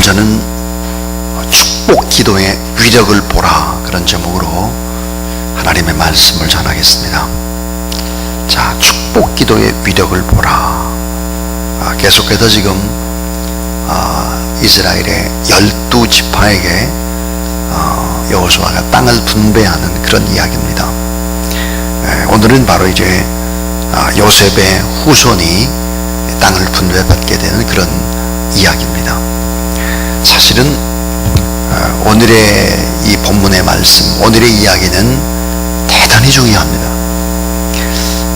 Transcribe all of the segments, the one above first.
오늘 저는 축복 기도의 위력을 보라, 그런 제목으로 하나님의 말씀을 전하겠습니다. 자, 축복 기도의 위력을 보라. 계속해서 지금 이스라엘의 12지파에게 여호수아가 땅을 분배하는 그런 이야기입니다. 오늘은 바로 이제 요셉의 후손이 땅을 분배받게 되는 그런 이야기입니다. 사실은 오늘의 이 본문의 말씀, 오늘의 이야기는 대단히 중요합니다.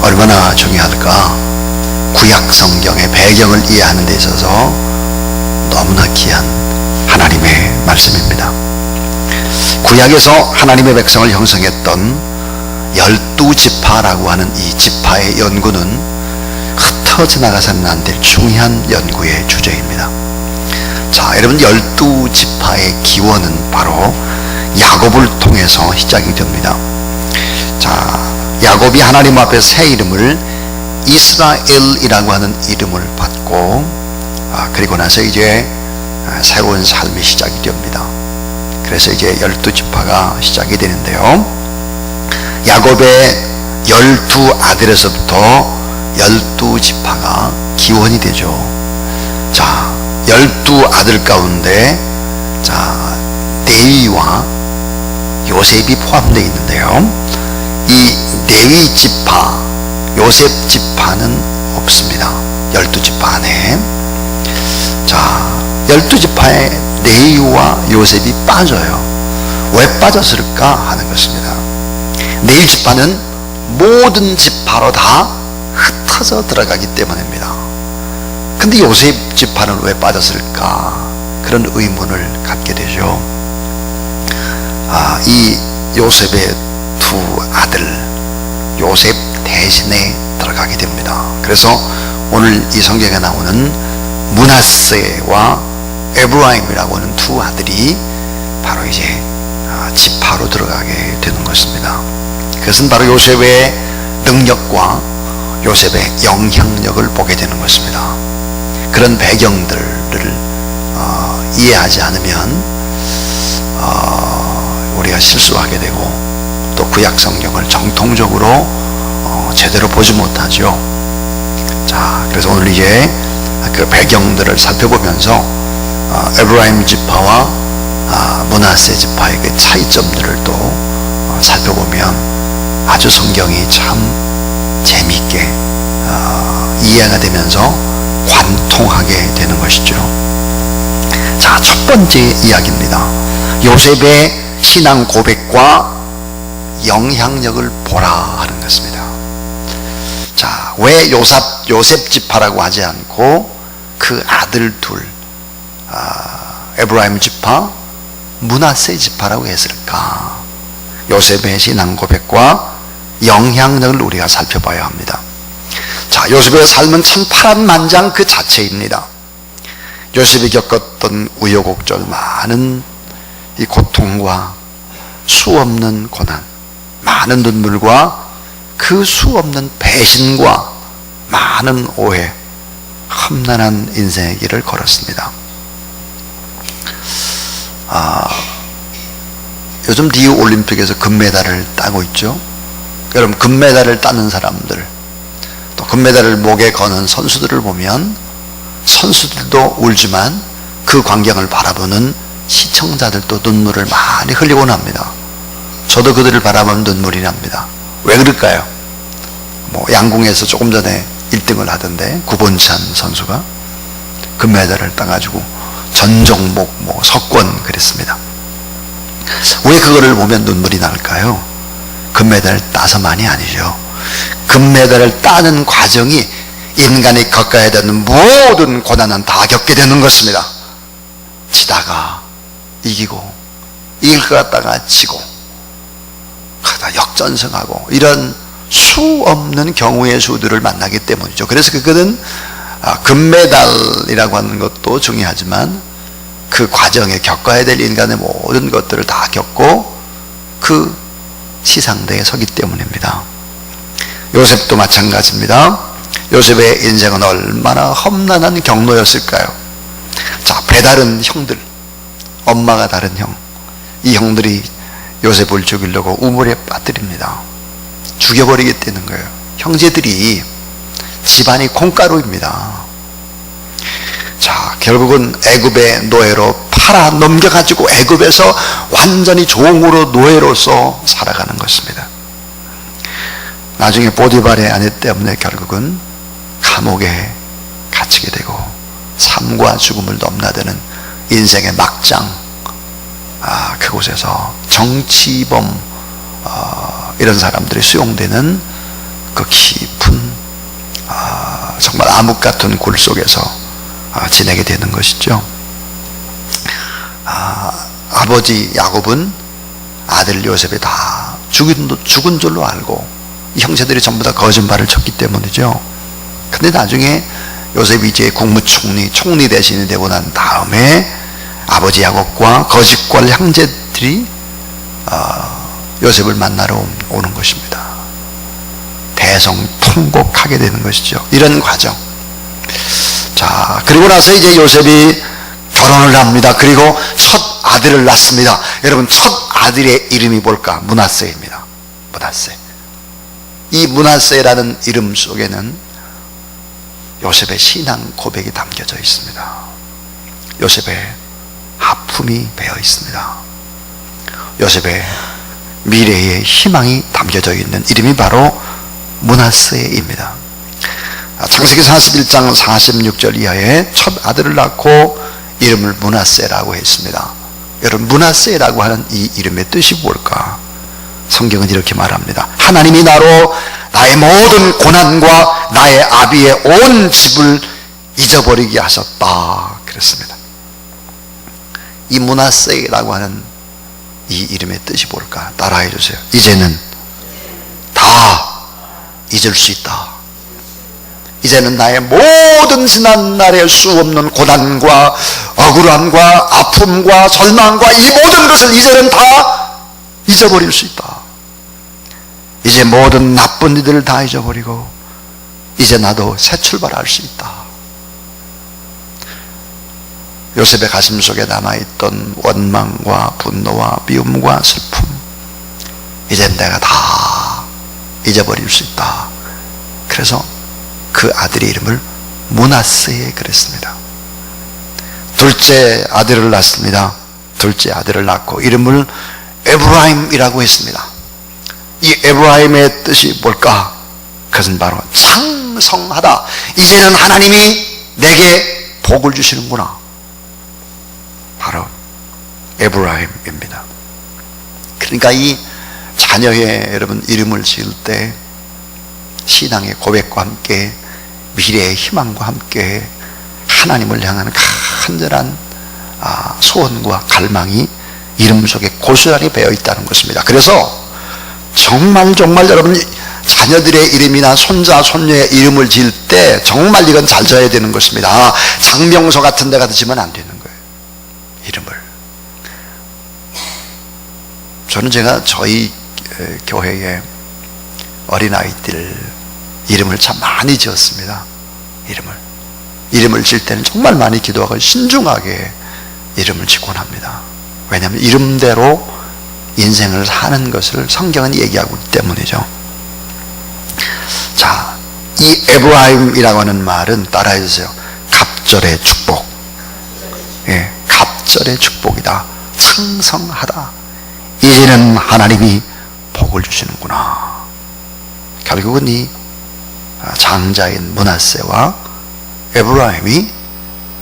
얼마나 중요할까? 구약 성경의 배경을 이해하는 데 있어서 너무나 귀한 하나님의 말씀입니다. 구약에서 하나님의 백성을 형성했던 12지파라고 하는 이 지파의 연구는 흩어져 나가서는 안 될 중요한 연구의 주제입니다. 자, 여러분, 12지파의 기원은 바로 야곱을 통해서 시작이 됩니다. 자, 야곱이 하나님 앞에 새 이름을 이스라엘이라고 하는 이름을 받고 그리고 나서 이제 새로운 삶이 시작이 됩니다. 그래서 이제 12지파가 시작이 되는데요, 야곱의 12아들에서부터 12지파가 기원이 되죠. 자, 12아들 가운데 레위와 요셉이 포함되어 있는데요, 이 레위 지파, 요셉 지파는 없습니다. 12지파 안에. 자, 12지파에 레위와 요셉이 빠져요. 왜 빠졌을까 하는 것입니다. 레위 지파는 모든 지파로 다 흩어져 들어가기 때문입니다. 근데 요셉 지파는 왜 빠졌을까? 그런 의문을 갖게 되죠. 이 요셉의 두 아들, 요셉 대신에 들어가게 됩니다. 그래서 오늘 이 성경에 나오는 므낫세와 에브라임이라고 하는 두 아들이 바로 이제 지파로 들어가게 되는 것입니다. 그것은 바로 요셉의 능력과 요셉의 영향력을 보게 되는 것입니다. 그런 배경들을 이해하지 않으면 우리가 실수하게 되고 또 구약 성경을 정통적으로 제대로 보지 못하죠. 자, 그래서 오늘 이제 그 배경들을 살펴보면서 에브라임 지파와 므낫세 지파의 그 차이점들을 또 살펴보면 아주 성경이 참 재미있게 이해가 되면서 관통하게 되는 것이죠. 자, 첫 번째 이야기입니다. 요셉의 신앙 고백과 영향력을 보라 하는 것입니다. 자, 왜 요셉 지파라고 하지 않고 그 아들 둘, 에브라임 지파, 므낫세 지파라고 했을까? 요셉의 신앙 고백과 영향력을 우리가 살펴봐야 합니다. 자, 요셉의 삶은 참 파란만장 그 자체입니다. 요셉이 겪었던 우여곡절, 많은 이 고통과 수없는 고난, 많은 눈물과 그 수없는 배신과 많은 오해, 험난한 인생의 길을 걸었습니다. 요즘 리우 올림픽에서 금메달을 따고 있죠. 여러분, 금메달을 따는 사람들, 또 금메달을 목에 거는 선수들을 보면 선수들도 울지만 그 광경을 바라보는 시청자들도 눈물을 많이 흘리곤 합니다. 저도 그들을 바라보면 눈물이 납니다. 왜 그럴까요? 양궁에서 조금 전에 1등을 하던데 구본찬 선수가 금메달을 따가지고 전 종목 석권 그랬습니다. 왜 그거를 보면 눈물이 날까요? 금메달을 따서만이 아니죠. 금메달을 따는 과정이 인간이 겪어야 되는 모든 고난은 다 겪게 되는 것입니다. 지다가 이기고, 이길 것 같다가 지고, 그러다 역전승하고, 이런 수없는 경우의 수들을 만나기 때문이죠. 그래서 그거는 금메달이라고 하는 것도 중요하지만 그 과정에 겪어야 될 인간의 모든 것들을 다 겪고 그 시상대에 서기 때문입니다. 요셉도 마찬가지입니다. 요셉의 인생은 얼마나 험난한 경로였을까요? 자, 배다른 형들, 엄마가 다른 형, 이 형들이 요셉을 죽이려고 우물에 빠뜨립니다. 죽여버리게 되는 거예요. 형제들이 집안이 콩가루입니다. 자, 결국은 애굽의 노예로 팔아 넘겨가지고 애굽에서 완전히 종으로 노예로서 살아가는 것입니다. 나중에 보디발의 아내 때문에 결국은 감옥에 갇히게 되고 삶과 죽음을 넘나드는 인생의 막장, 그곳에서 정치범 이런 사람들이 수용되는 그 깊은 정말 암흑 같은 굴 속에서 지내게 되는 것이죠. 아버지 야곱은 아들 요셉이 다 죽은 줄로 알고 이 형제들이 전부 다 거짓말을 쳤기 때문이죠. 근데 나중에 요셉이 이제 국무총리, 총리 대신이 되고 난 다음에 아버지 야곱과 거짓말 형제들이 요셉을 만나러 오는 것입니다. 대성통곡하게 되는 것이죠. 이런 과정. 자, 그리고 나서 이제 요셉이 결혼을 합니다. 그리고 첫 아들을 낳습니다. 여러분, 첫 아들의 이름이 뭘까? 므낫세입니다. 므낫세. 이 므낫세라는 이름 속에는 요셉의 신앙 고백이 담겨져 있습니다. 요셉의 하품이 배어 있습니다. 요셉의 미래의 희망이 담겨져 있는 이름이 바로 므낫세입니다. 창세기 41장 46절 이하에 첫 아들을 낳고 이름을 므낫세라고 했습니다. 여러분, 므낫세라고 하는 이 이름의 뜻이 뭘까? 성경은 이렇게 말합니다. 하나님이 나로 나의 모든 고난과 나의 아비의 온 집을 잊어버리게 하셨다 그랬습니다. 이 므낫세라고 하는 이 이름의 뜻이 뭘까? 따라해 주세요. 이제는 다 잊을 수 있다. 이제는 나의 모든 지난 날의 수 없는 고난과 억울함과 아픔과 절망과 이 모든 것을 이제는 다 잊어버릴 수 있다. 이제 모든 나쁜 일들을 다 잊어버리고 이제 나도 새 출발할 수 있다. 요셉의 가슴 속에 남아있던 원망과 분노와 미움과 슬픔, 이젠 내가 다 잊어버릴 수 있다. 그래서 그 아들의 이름을 므낫세 그랬습니다. 둘째 아들을 낳습니다. 둘째 아들을 낳고 이름을 에브라임이라고 했습니다. 이 에브라임의 뜻이 뭘까? 그것은 바로 창성하다. 이제는 하나님이 내게 복을 주시는구나. 바로 에브라임입니다. 그러니까 이 자녀의 여러분 이름을 지을 때 신앙의 고백과 함께 미래의 희망과 함께 하나님을 향하는 간절한 소원과 갈망이 이름 속에 고스란히 배어 있다는 것입니다. 그래서 정말 여러분 자녀들의 이름이나 손자 손녀의 이름을 지을 때 정말 이건 잘 져야 되는 것입니다. 장명소 같은 데 가서 지면 안 되는 거예요. 이름을. 저는 제가 저희 교회에 어린아이들 이름을 참 많이 지었습니다. 이름을 지을 때는 정말 많이 기도하고 신중하게 이름을 짓곤 합니다. 왜냐하면 이름대로 인생을 사는 것을 성경은 얘기하고 있기 때문이죠. 자, 이 에브라임이라고 하는 말은 따라해 주세요. 갑절의 축복. 예, 갑절의 축복이다. 창성하다. 이제는 하나님이 복을 주시는구나. 결국은 이 장자인 므낫세와 에브라임이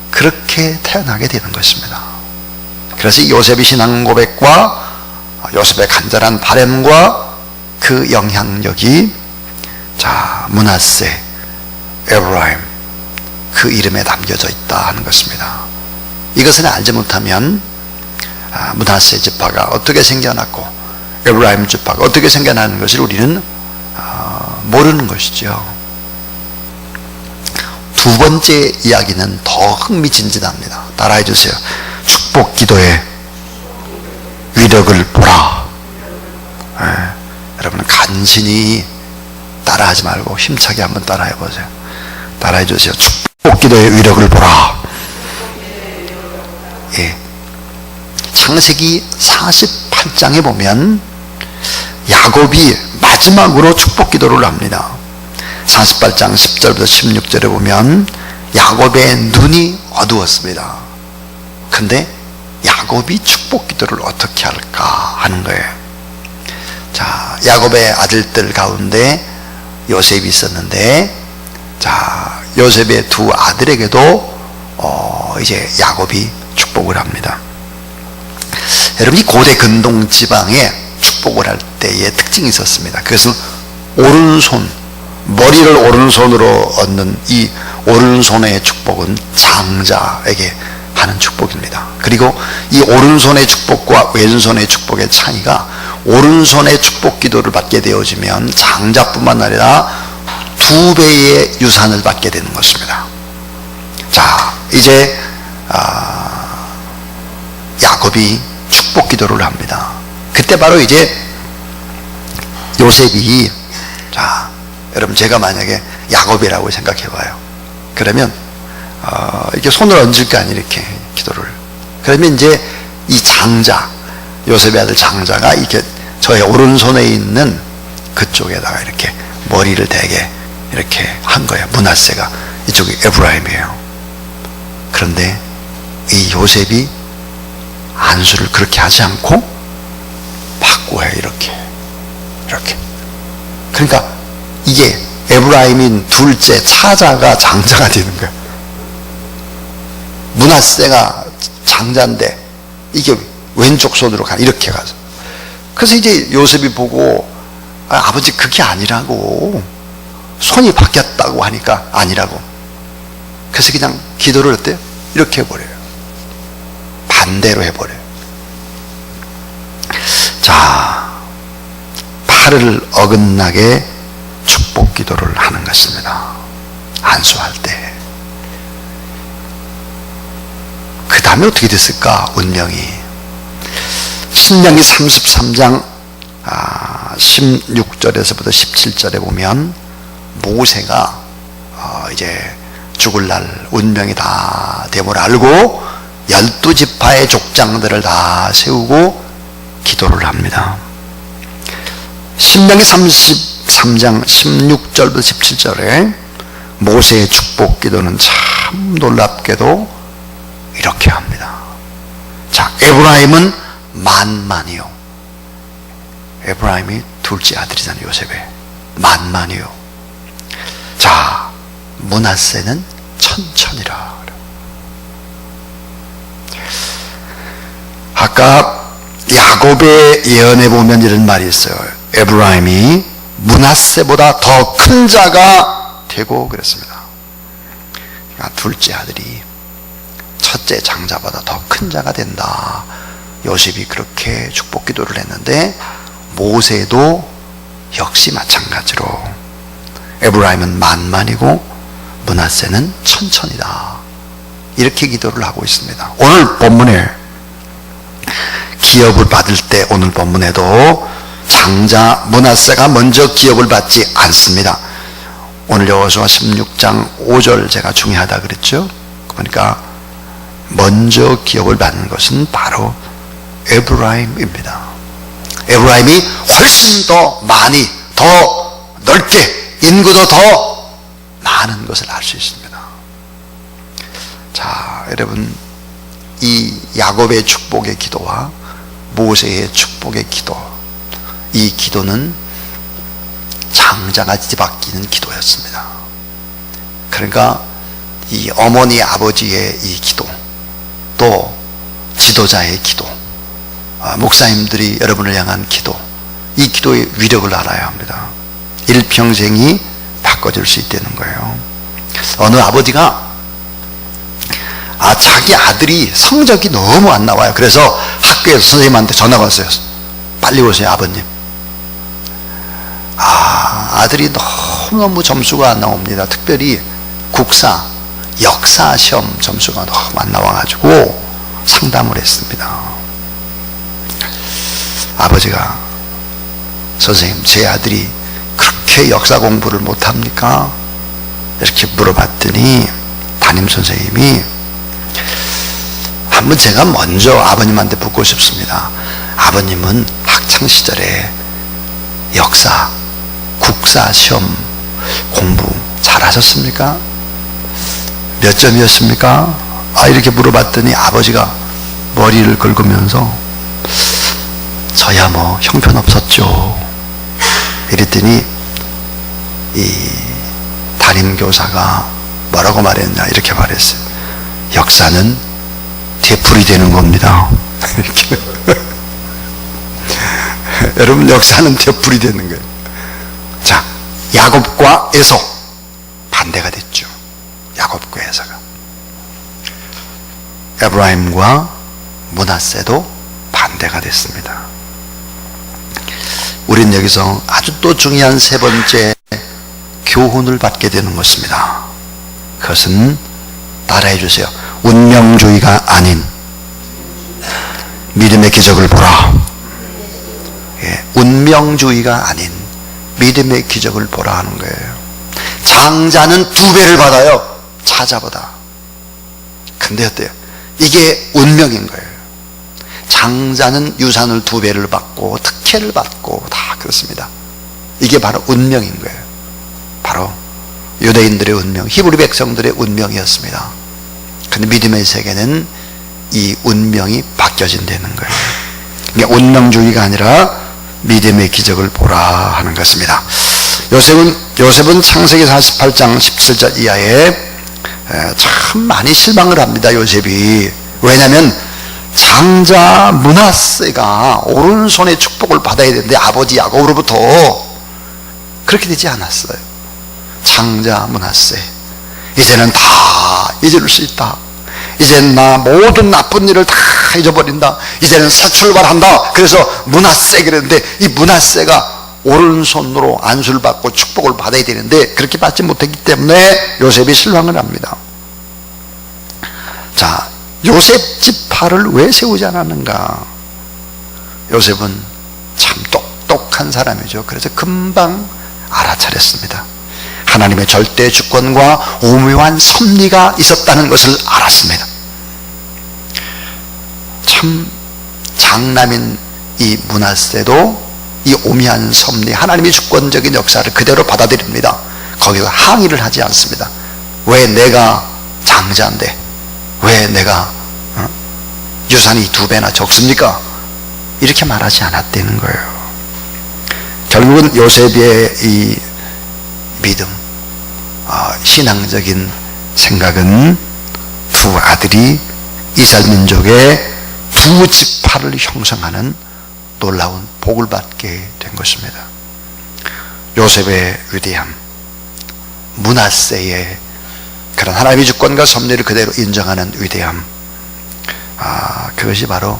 그렇게 태어나게 되는 것입니다. 그래서 요셉의 신앙 고백과 요셉의 간절한 바람과 그 영향력이 므낫세, 에브라임 그 이름에 담겨져 있다 하는 것입니다. 이것을 알지 못하면 므낫세 지파가 어떻게 생겨났고 에브라임 지파가 어떻게 생겨나는 것을 우리는 모르는 것이죠. 두 번째 이야기는 더 흥미진진합니다. 따라해 주세요. 축복 기도의 위력을 보라. 여러분 간신히 따라하지 말고 힘차게 한번 따라해 보세요. 따라해 주세요. 축복 기도의 위력을 보라. 창세기 48장에 보면 야곱이 마지막으로 축복 기도를 합니다. 48장 10절부터 16절에 보면 야곱의 눈이 어두웠습니다. 근데 야곱이 축복 기도를 어떻게 할까 하는 거예요. 자, 야곱의 아들들 가운데 요셉이 있었는데, 자, 요셉의 두 아들에게도 이제 야곱이 축복을 합니다. 여러분이 고대 근동 지방에 축복을 할 때의 특징이 있었습니다. 그것은 오른손, 머리를 오른손으로 얻는 이 오른손의 축복은 장자에게 하는 축복입니다. 그리고 이 오른손의 축복과 왼손의 축복의 차이가, 오른손의 축복 기도를 받게 되어지면 장자뿐만 아니라 2배의 유산을 받게 되는 것입니다. 자, 이제 야곱이 축복 기도를 합니다. 그때 바로 이제 요셉이, 자, 여러분 제가 만약에 야곱이라고 생각해 봐요. 그러면 이렇게 손을 얹을 거 아니에요, 이렇게 기도를. 그러면 이제 이 장자, 요셉의 아들 장자가 이렇게 저의 오른손에 있는 그쪽에다가 이렇게 머리를 대게 이렇게 한 거예요. 므낫세가, 이쪽이 에브라임이에요. 그런데 이 요셉이 안수를 그렇게 하지 않고 바꾸어요. 이렇게. 그러니까 이게 에브라임인 둘째 차자가 장자가 되는 거예요. 므낫세가 장자인데 이게 왼쪽 손으로 이렇게 가서. 그래서 이제 요셉이 보고, 아버지 그게 아니라고, 손이 바뀌었다고 하니까 아니라고. 그래서 그냥 기도를 어때요? 이렇게 해버려요. 반대로 해버려요. 자, 팔을 어긋나게 축복 기도를 하는 것입니다. 안수할 때. 그 다음에 어떻게 됐을까? 운명이. 신명기 33장 16절에서부터 17절에 보면 모세가 이제 죽을 날 운명이 다 됨을 알고 12지파의 족장들을 다 세우고 기도를 합니다. 신명기 33장 16절부터 17절에 모세의 축복 기도는 참 놀랍게도 이렇게 합니다. 자, 에브라임은 만만이요. 에브라임이 둘째 아들이잖아요. 요셉의 만만이요. 자, 므낫세는 천천히라. 아까 야곱의 예언에 보면 이런 말이 있어요. 에브라임이 므낫세보다 더 큰 자가 되고 그랬습니다. 그러니까 둘째 아들이 첫째 장자보다 더 큰 자가 된다. 요셉이 그렇게 축복 기도를 했는데 모세도 역시 마찬가지로 에브라임은 만만이고 므낫세는 천천히다. 이렇게 기도를 하고 있습니다. 오늘 본문에 기업을 받을 때, 오늘 본문에도 장자 므낫세가 먼저 기업을 받지 않습니다. 오늘 여호수아 16장 5절 제가 중요하다 그랬죠. 그러니까 먼저 기업을 받는 것은 바로 에브라임입니다. 에브라임이 훨씬 더 많이, 더 넓게, 인구도 더 많은 것을 알 수 있습니다. 자, 여러분, 이 야곱의 축복의 기도와 모세의 축복의 기도, 이 기도는 장자가 뒤바뀌는 기도였습니다. 그러니까 이 어머니 아버지의 이 기도, 또 지도자의 기도, 목사님들이 여러분을 향한 기도, 이 기도의 위력을 알아야 합니다. 일평생이 바꿔줄 수 있다는 거예요. 어느 아버지가 자기 아들이 성적이 너무 안 나와요. 그래서 학교에서 선생님한테 전화가 왔어요. 빨리 오세요, 아버님. 아들이 너무너무 점수가 안 나옵니다. 특별히 국사, 역사 시험 점수가 너무 안 나와가지고 상담을 했습니다. 아버지가, 선생님, 제 아들이 그렇게 역사 공부를 못합니까? 이렇게 물어봤더니 담임선생님이 한번 제가 먼저 아버님한테 묻고 싶습니다. 아버님은 학창시절에 역사, 국사 시험 공부 잘하셨습니까? 몇 점이었습니까? 이렇게 물어봤더니 아버지가 머리를 긁으면서 저야 뭐 형편없었죠. 이랬더니 이 담임교사가 뭐라고 말했냐, 이렇게 말했어요. 역사는 되풀이 되는 겁니다. 이렇게. 여러분, 역사는 되풀이 되는 거예요. 자, 야곱과 에서 반대가 됐죠. 야곱과 에서가. 에브라임과 므낫세도 반대가 됐습니다. 우린 여기서 아주 또 중요한 세 번째 교훈을 받게 되는 것입니다. 그것은 따라해 주세요. 운명주의가 아닌 믿음의 기적을 보라. 예, 운명주의가 아닌 믿음의 기적을 보라 하는 거예요. 장자는 2배를 받아요, 차자보다. 근데 어때요? 이게 운명인 거예요. 장자는 유산을 2배를 받고 특혜를 받고 다 그렇습니다. 이게 바로 운명인 거예요. 바로 유대인들의 운명, 히브리 백성들의 운명이었습니다. 근데 믿음의 세계는 이 운명이 바뀌어진다는 거예요. 그러니까 운명주의가 아니라 믿음의 기적을 보라 하는 것입니다. 요셉은 창세기 48장 17절 이하에 참 많이 실망을 합니다. 요셉이. 왜냐하면 장자 므낫세가 오른손의 축복을 받아야 되는데 아버지 야곱으로부터 그렇게 되지 않았어요. 장자 므낫세, 이제는 다 잊을 수 있다. 이제는 나 모든 나쁜 일을 다 잊어버린다. 이제는 새 출발한다. 그래서 므낫세 그랬는데, 이 므낫세가 오른손으로 안수를 받고 축복을 받아야 되는데 그렇게 받지 못했기 때문에 요셉이 실망을 합니다. 자, 요셉 지파를 왜 세우지 않았는가? 요셉은 참 똑똑한 사람이죠. 그래서 금방 알아차렸습니다. 하나님의 절대 주권과 오묘한 섭리가 있었다는 것을 알았습니다. 참 장남인 이 므낫세도 이 오묘한 섭리, 하나님의 주권적인 역사를 그대로 받아들입니다. 거기서 항의를 하지 않습니다. 왜 내가 장자인데 왜 내가 유산이 2배나 적습니까? 이렇게 말하지 않았다는 거예요. 결국은 요셉의 이 믿음, 신앙적인 생각은 2 아들이 이스라엘 민족의 2 지파를 형성하는 놀라운 복을 받게 된 것입니다. 요셉의 위대함, 므낫세의 그런 하나님의 주권과 섭리를 그대로 인정하는 위대함, 그것이 바로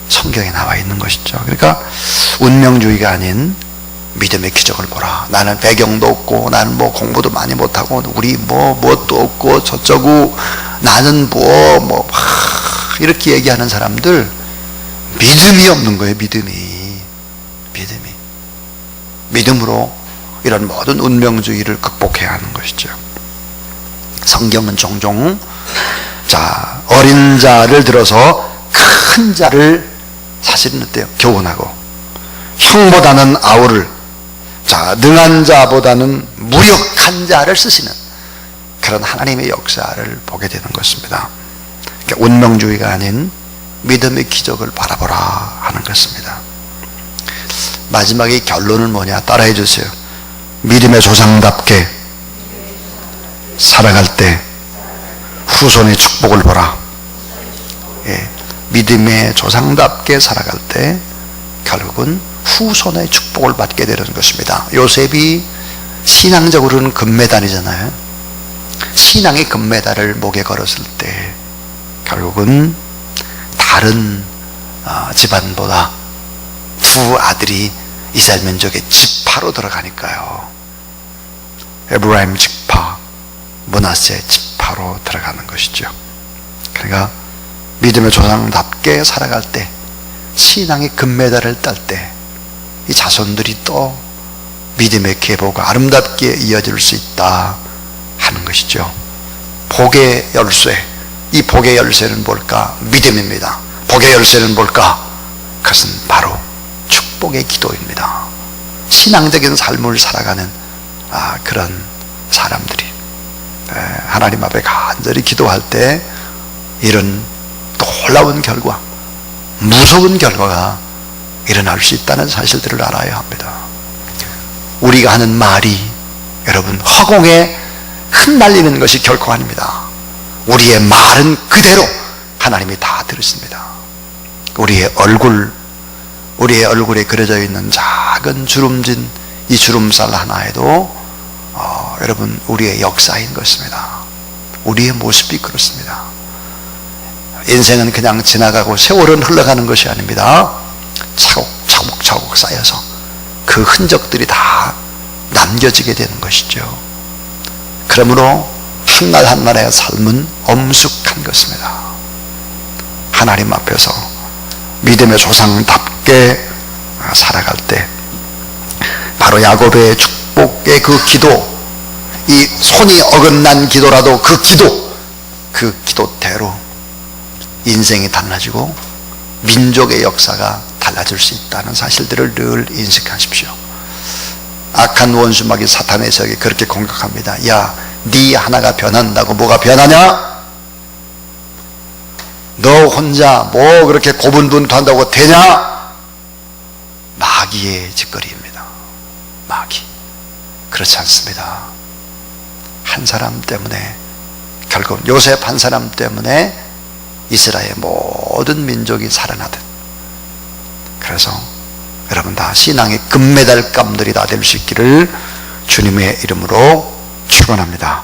성경에 나와 있는 것이죠. 그러니까 운명주의가 아닌 믿음의 기적을 보라. 나는 배경도 없고 나는 뭐 공부도 많이 못하고 우리 뭣도 없고 저쩌고 나는 이렇게 얘기하는 사람들 믿음이 없는 거예요. 믿음으로 이런 모든 운명주의를 극복해야 하는 것이죠. 성경은 종종 어린 자를 들어서 큰 자를 사실은 어때요? 교훈하고, 형보다는 아우를, 능한 자보다는 무력한 자를 쓰시는 그런 하나님의 역사를 보게 되는 것입니다. 그러니까 운명주의가 아닌 믿음의 기적을 바라보라 하는 것입니다. 마지막에 결론은 뭐냐? 따라해 주세요. 믿음의 조상답게 살아갈 때 후손의 축복을 보라. 예, 믿음의 조상답게 살아갈 때 결국은 후손의 축복을 받게 되는 것입니다. 요셉이 신앙적으로는 금메달이잖아요. 신앙의 금메달을 목에 걸었을 때 결국은 다른 집안보다 2 아들이 이스라엘 민족의 지파로 들어가니까요. 에브라임 지파, 므낫세 지파로 들어가는 것이죠. 그러니까 믿음의 조상답게 살아갈 때, 신앙의 금메달을 딸 때 이 자손들이 또 믿음의 계보가 아름답게 이어질 수 있다 하는 것이죠. 복의 열쇠, 이 복의 열쇠는 뭘까? 믿음입니다. 복의 열쇠는 뭘까? 그것은 바로 축복의 기도입니다. 신앙적인 삶을 살아가는 그런 사람들이 하나님 앞에 간절히 기도할 때 이런 놀라운 결과, 무서운 결과가 일어날 수 있다는 사실들을 알아야 합니다. 우리가 하는 말이 여러분 허공에 흩날리는 것이 결코 아닙니다. 우리의 말은 그대로 하나님이 다 들으십니다. 우리의 얼굴에 그려져 있는 작은 주름진 이 주름살 하나에도 여러분 우리의 역사인 것입니다. 우리의 모습이 그렇습니다. 인생은 그냥 지나가고 세월은 흘러가는 것이 아닙니다. 차곡차곡 쌓여서 그 흔적들이 다 남겨지게 되는 것이죠. 그러므로 한날 한날의 삶은 엄숙한 것입니다. 하나님 앞에서 믿음의 조상답게 살아갈 때 바로 야곱의 축복의 그 기도, 이 손이 어긋난 기도라도 그 기도대로 인생이 달라지고 민족의 역사가 달라질 수 있다는 사실들을 늘 인식하십시오. 악한 원수마귀 사탄의 세력이 그렇게 공격합니다. 야, 네 하나가 변한다고 뭐가 변하냐? 너 혼자 뭐 그렇게 고분분투한다고 되냐? 마귀의 짓거리입니다. 마귀. 그렇지 않습니다. 한 사람 때문에, 결국 요셉 한 사람 때문에 이스라엘 모든 민족이 살아나듯, 그래서 여러분 다 신앙의 금메달 감들이 다 될 수 있기를 주님의 이름으로 축원합니다.